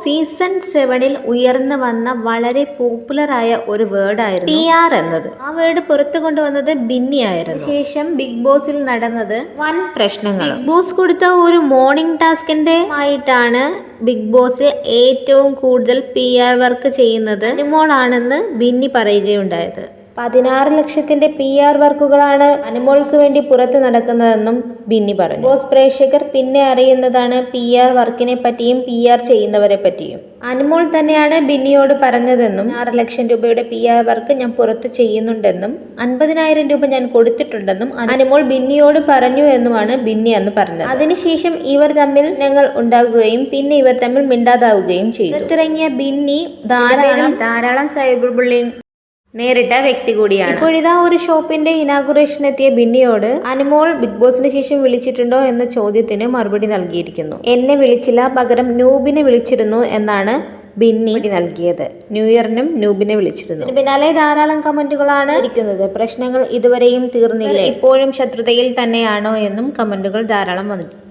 Season 7 ഉയർന്നു വന്ന വളരെ പോപ്പുലറായ ഒരു വേർഡായിരുന്നു PR എന്നത്. ആ വേർഡ് പുറത്തു കൊണ്ടുവന്നത് ബിന്നി ആയിരുന്നു. ശേഷം ബിഗ് ബോസിൽ നടന്നത് വൻ പ്രശ്നങ്ങൾ. ബിഗ് ബോസ് കൊടുത്ത ഒരു മോർണിംഗ് ടാസ്കിന്റെ ആയിട്ടാണ് ബിഗ് ബോസിൽ ഏറ്റവും കൂടുതൽ PR വർക്ക് ചെയ്യുന്നത് അനുമോളാണെന്ന് ബിന്നി പറയുകയുണ്ടായത്. 16 ലക്ഷത്തിന്റെ PR വർക്കുകളാണ് അനുമോൾക്ക് വേണ്ടി പുറത്തു നടക്കുന്നതെന്നും ബിന്നി പറഞ്ഞു. ബോസ് പ്രേക്ഷകർ പിന്നെ അറിയുന്നതാണ് PR വർക്കിനെ പറ്റിയും PR ചെയ്യുന്നവരെ പറ്റിയും. അനുമോൾ തന്നെയാണ് ബിന്നിയോട് പറഞ്ഞതെന്നും 6 ലക്ഷം രൂപയുടെ PR വർക്ക് ഞാൻ പുറത്ത് ചെയ്യുന്നുണ്ടെന്നും 50,000 രൂപ ഞാൻ കൊടുത്തിട്ടുണ്ടെന്നും അനുമോൾ ബിന്നിയോട് പറഞ്ഞു എന്നുമാണ് ബിന്നി അന്ന് പറഞ്ഞത്. അതിനുശേഷം ഇവർ തമ്മിൽ ഞങ്ങൾ ഉണ്ടാകുകയും പിന്നെ ഇവർ തമ്മിൽ മിണ്ടാതാവുകയും ചെയ്തു. പുറത്തിറങ്ങിയ ബിന്നി ധാരാളം സൈബർ ബുള്ളിങ് നേരിട്ട വ്യക്തി കൂടിയാണ്. ഇപ്പോഴിതാ ഒരു ഷോപ്പിന്റെ ഇനാഗുറേഷൻ എത്തിയ ബിന്നിയോട് അനുമോൾ ബിഗ് ബോസിന് ശേഷം വിളിച്ചിട്ടുണ്ടോ എന്ന ചോദ്യത്തിന് മറുപടി നൽകിയിരിക്കുന്നു. എന്നെ വിളിച്ചില്ല, പകരം നൂബിനെ വിളിച്ചിരുന്നു എന്നാണ് ബിന്നി നൽകിയത്. ന്യൂ ഇയറിനും നൂബിനെ വിളിച്ചിരുന്നു. പിന്നാലെ ധാരാളം കമന്റുകളാണ് ഇരിക്കുന്നത്. പ്രശ്നങ്ങൾ ഇതുവരെയും തീർന്നില്ല, ഇപ്പോഴും ശത്രുതയിൽ തന്നെയാണോ എന്നും കമന്റുകൾ ധാരാളം വന്നിട്ടുണ്ട്.